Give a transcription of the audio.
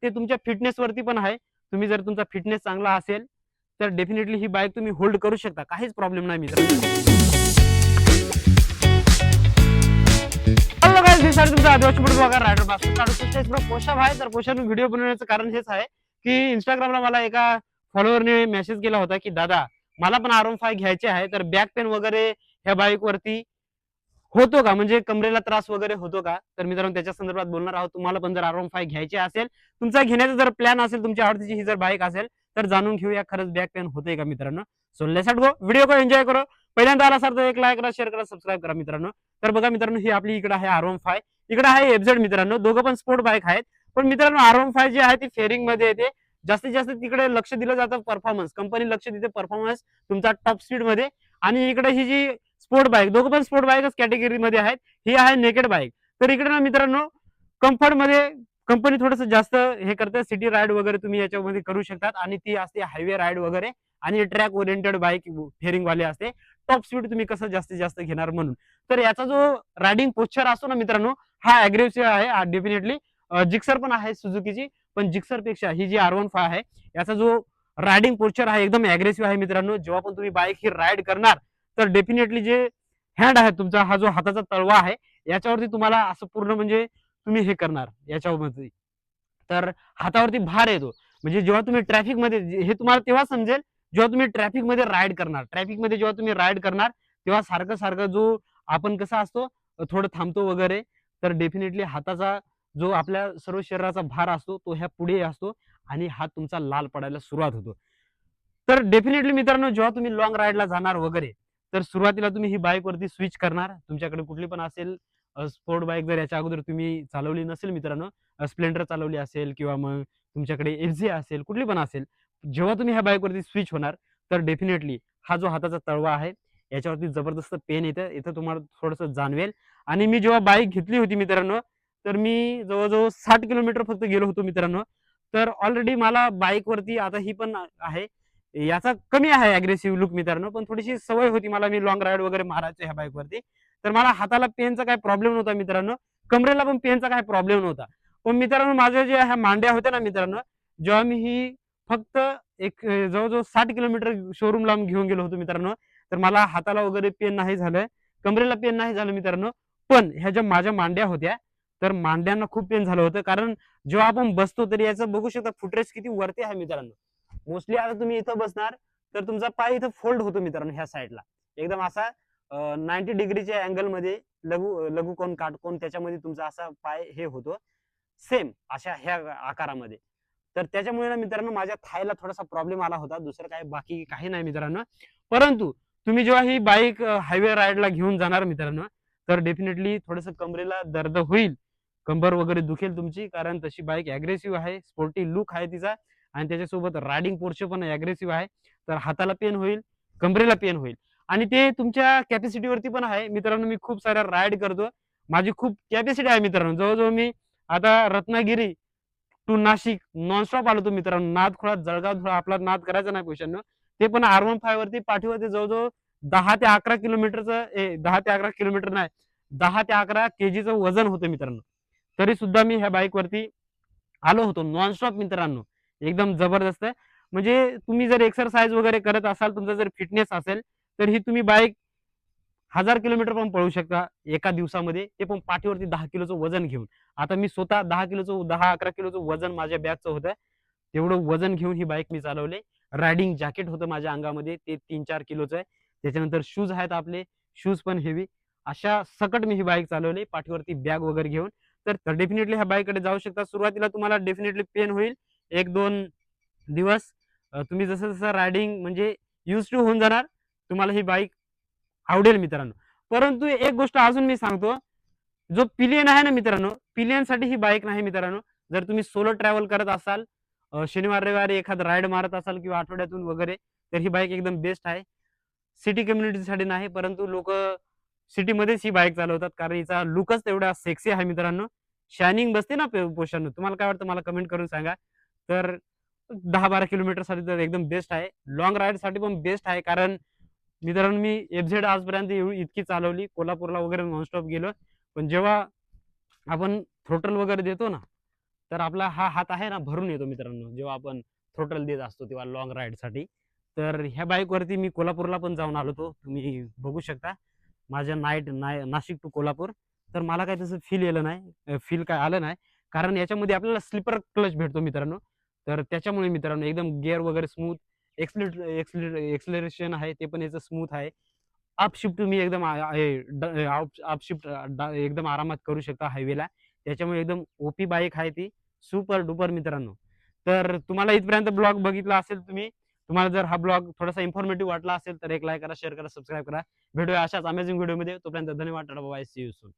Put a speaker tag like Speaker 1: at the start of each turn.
Speaker 1: ते तुमच्या फिटनेसवरती पण आहे. तुम्ही जर तुमचा फिटनेस चांगला असेल तर डेफिनेटली ही बाईक तुम्ही होल्ड करू शकता, काहीच प्रॉब्लेम नाही मित्रांनो. हॅलो गाइस, मी सर तुमचा आदिवासी ब्लॉगर रायडर बास्केट पोषा भाई. तर पोषानं व्हिडिओ बनवण्याचं कारण हेच आहे की इंस्टाग्रामला मला एका फॉलोअरने मेसेज केला होता की दादा मला पण R15 घ्यायचे आहे, तर बॅक पेन वगैरे ह्या बाईक वरती होतो का, म्हणजे कमरेला त्रास वगैरे होतो का. तर मित्रांनो त्याच्या संदर्भात बोलणार आहोत. तुम्हाला पण जर R15 घ्यायचे असेल, तुमचा घेण्याचा जर प्लॅन असेल, तुमच्या आवडतीची ही जर बाईक असेल, तर जाणून घेऊया खरंच बॅक पेन होते का मित्रांनो. सो लेट्स गो, व्हिडिओ को एन्जॉय करो. पहिल्यांदा आला सर तर एक लाईक करा, शेअर करा, सबस्क्राईब करा मित्रांनो. तर बघा मित्रांनो, ही आपली इकडे आहे R15, इकडे आहे FZ मित्रांनो. दोघं पण स्पोर्ट बाईक आहेत. पण मित्रांनो R15 जी आहे ती फेअरिंग मध्ये येते. जास्तीत जास्त तिकडे लक्ष दिलं जातं परफॉर्मन्स, कंपनी लक्ष देते परफॉर्मन्स तुमचा टॉप स्पीड मध्ये. आणि इकडे ही जी स्पोर्ट बाईक, दोघं पण स्पोर्ट बाईकच कॅटेगरीमध्ये आहेत. ही आहे नेकेड बाईक. तर इकडे ना मित्रांनो कम्फर्ट मध्ये कंपनी थोडंसं जास्त हे करते. सिटी राईड वगैरे तुम्ही याच्यामध्ये करू शकतात आणि ती असते हायवे राईड वगैरे आणि ट्रॅक ओरिएंटेड बाईक फेअरिंग वाले असते. टॉप स्पीड तुम्ही कसं जास्तीत जास्त घेणार म्हणून. तर याचा जो रायडिंग पोस्चर असतो ना मित्रांनो, हा अग्रेसिव्ह आहे डेफिनेटली. जिक्सर पण आहे सुझुकीची, पण जिक्सर पेक्षा ही जी R15 आहे याचा जो रायडिंग पोस्चर आहे एकदम अग्रेसिव्ह आहे मित्रांनो. जेव्हा पण तुम्ही बाईक ही राईड करणार तर डेफिनेटली जे हँड आहे तुमचा, हा जो हाताचा तळवा आहे याच्यावरती तुम्हाला असं पूर्ण म्हणजे तुम्ही हे करणार याच्यामध्ये, तर हातावरती भार येतो. म्हणजे जेव्हा तुम्ही ट्रॅफिक मध्ये, हे तुम्हाला तेव्हा समजेल जेव्हा तुम्ही ट्रॅफिक मध्ये राईड करणार. ट्रॅफिक मध्ये जेव्हा तुम्ही राईड करणार तेव्हा सारखं सारखं जो आपण कसा असतो थोडं थांबतो वगैरे, तर डेफिनेटली हाताचा जो आपल्या सर्व शरीराचा भार असतो तो ह्या पुढे असतो आणि हात तुमचा लाल पडायला सुरुवात होतो. तर डेफिनेटली मित्रांनो जेव्हा तुम्ही लॉंग राईडला जाणार वगैरे, तर सुरुवातीला तुम्ही ही बाईक वरती स्विच करणार. तुमच्याकडे कुठली पण असेल स्पोर्ट बाईक, जर याच्या अगोदर तुम्ही चालवली नसेल मित्रांनो, स्प्लेंडर चालवली असेल किंवा मग तुमच्याकडे FZ असेल, कुठली पण असेल, जेव्हा तुम्ही ह्या बाईक वरती स्विच होणार तर डेफिनेटली हा जो हाताचा तळवा आहे याच्यावरती जबरदस्त पेन येतं, इथं तुम्हाला थोडंसं जाणवेल. आणि मी जेव्हा बाईक घेतली होती मित्रांनो, तर मी जवळजवळ 60 किलोमीटर फक्त गेलो होतो मित्रांनो. तर ऑलरेडी मला बाईक वरती आता ही पण आहे, याचा कमी आहे अग्रेसिव्ह लुक मित्रांनो, पण थोडीशी सवय होती मला, मी लॉंग राईड वगैरे मारायचो ह्या बाईक वरती. तर मला हाताला पेनचा काही प्रॉब्लेम नव्हता मित्रांनो, कमरेला पण पेनचा काही प्रॉब्लेम नव्हता. पण मित्रांनो माझ्या ज्या ह्या मांड्या होत्या ना मित्रांनो, जेव्हा मी ही फक्त एक जवळजवळ 60 किलोमीटर शोरूम लांब घेऊन गेलो होतो मित्रांनो, तर मला हाताला वगैरे पेन नाही झालं, कमरेला पेन नाही झालं मित्रांनो. पण ह्या ज्या माझ्या मांड्या होत्या, तर मांड्यांना खूप पेन झालं होतं. कारण जेव्हा आपण बसतो तरी याचं बघू शकता फुटरेस्ट किती वरती आहे मित्रांनो. मोस्टली आता तुम्ही इथं बसणार तर तुमचा पाय इथं फोल्ड होतो मित्रांनो, ह्या साईडला एकदम असा 90 डिग्रीच्या अँगल मध्ये, लघु लघुकोन काटकोन त्याच्यामध्ये तुमचा असा पाय हे होतो, सेम अशा ह्या आकारामध्ये. तर त्याच्यामुळे ना मित्रांनो माझ्या थायला थोडासा प्रॉब्लेम आला होता, दुसरं काय बाकी काही नाही मित्रांनो. परंतु तुम्ही जेव्हा ही बाईक हायवे राईडला घेऊन जाणार मित्रांनो, तर डेफिनेटली थोडंसं कमरेला दर्द होईल, कंबर वगैरे दुखेल तुमची, कारण तशी बाईक अग्रेसिव्ह आहे, स्पोर्टी लुक आहे तिचा आणि त्याच्यासोबत रायडिंग पोर्शन पण अग्रेसिव्ह आहे. तर हाताला पेन होईल, कमरेला पेन होईल आणि ते तुमच्या कॅपॅसिटीवरती पण आहे मित्रांनो. मी खूप साऱ्या राईड करतो, माझी खूप कॅपॅसिटी आहे मित्रांनो. जवळजवळ मी आता रत्नागिरी टू नाशिक नॉनस्टॉप आलो होतो मित्रांनो. नादखोळा जळगाव धुळा आपला नाद करायचा नाही क्वेश्चन, ते पण R15 वरती पाठीवरती जवळजवळ 10 ते 11 किलोमीटरचं 10 ते 11 किलोमीटर नाही, 10 ते 11 kg वजन होतं मित्रांनो. तरी सुद्धा मी ह्या बाईक वरती आलो होतो नॉनस्टॉप मित्रांनो, एकदम जबरदस्त. म्हणजे तुम्ही जर एक्सरसाइज वगैरे करत असाल, तुमचा जर फिटनेस असेल, तर ही तुम्ही बाईक 1000 किलोमीटर पण पळू शकता एका दिवसामध्ये, ते पण पाठीवरती 10 किलोचं वजन घेऊन. आता मी स्वतः 10 किलोचं 10-11 किलोचं वजन माझ्या बॅगचं होतं, तेवढं वजन घेऊन ही बाईक मी चालवले. रायडिंग जॅकेट होतं माझ्या अंगामध्ये, ते 3-4 किलोचं आहे. त्याच्यानंतर शूज आहेत आपले, शूज पण हेवी. अशा सकट मी ही बाईक चालवली पाठीवरती बॅग वगैरे घेऊन. तर डेफिनेटली ह्या बाईककडे जाऊ शकता. सुरुवातीला तुम्हाला डेफिनेटली पेन होईल 1-2 दिवस. तुम्ही जसं जसं रायडिंग म्हणजे युज टू होऊन जाणार, तुम्हाला ही बाईक आवडेल मित्रांनो. परंतु एक गोष्ट अजून मी सांगतो, जो पिलियन आहे ना मित्रांनो, पिलियनसाठी ही बाईक नाही मित्रांनो. जर तुम्ही सोलो ट्रॅव्हल करत असाल, शनिवार रविवारी एखाद राईड मारत असाल किंवा आठवड्यातून वगैरे, तर ही बाईक एकदम बेस्ट आहे. सिटी कम्युनिटीसाठी नाही, परंतु लोक सिटीमध्येच ही बाईक चालवतात कारण हिचा लुकच तेवढा सेक्सी आहे मित्रांनो. शायनिंग बसते ना पोशानं, तुम्हाला काय वाटतं मला कमेंट करून सांगा. तर 10-12 किलोमीटर साठी तर एकदम बेस्ट आहे. लॉंग राईड साठी पण बेस्ट आहे, कारण मित्रांनो मी FZ आजपर्यंत इतकी चालवली, कोल्हापूरला वगैरे नॉनस्टॉप गेलो. पण जेव्हा आपण थ्रोटल वगैरे देतो ना, तर आपला हा हात आहे ना भरून येतो मित्रांनो, जेव्हा आपण थ्रोटल देत असतो तेव्हा लॉंग राईडसाठी. तर ह्या बाईकवरती मी कोल्हापूरला पण जाऊन आलो होतो. तुम्ही बघू शकता माझ्या नाशिक टू कोल्हापूर. तर मला काही तसं फील आलं नाही, फील काय आलं नाही. कारण याच्यामध्ये आपल्याला स्लीपर क्लच भेटतो मित्रांनो. तर त्याच्यामुळे मित्रांनो एकदम गिअर वगैरे स्मूथ, एक्सेलरेशन आहे ते पण याचं स्मूथ आहे. अप शिफ्ट तुम्ही एकदम अप शिफ्ट एकदम आरामात करू शकता हायवेला. त्याच्यामुळे एकदम ओपी बाईक आहे ती. सुपर डुपर मित्रांनो. तर तुम्हाला इथपर्यंत ब्लॉग बघितला असेल तुम्ही. तुम्हाला जर हा ब्लॉग थोडासा इन्फॉर्मेटिव्ह वाटला असेल तर एक लाईक करा, शेअर करा, सबस्क्राईब करा. भेटूया अशाच अमेझिंग व्हिडिओमध्ये. तोपर्यंत धन्यवाद. Tata bye. See you soon.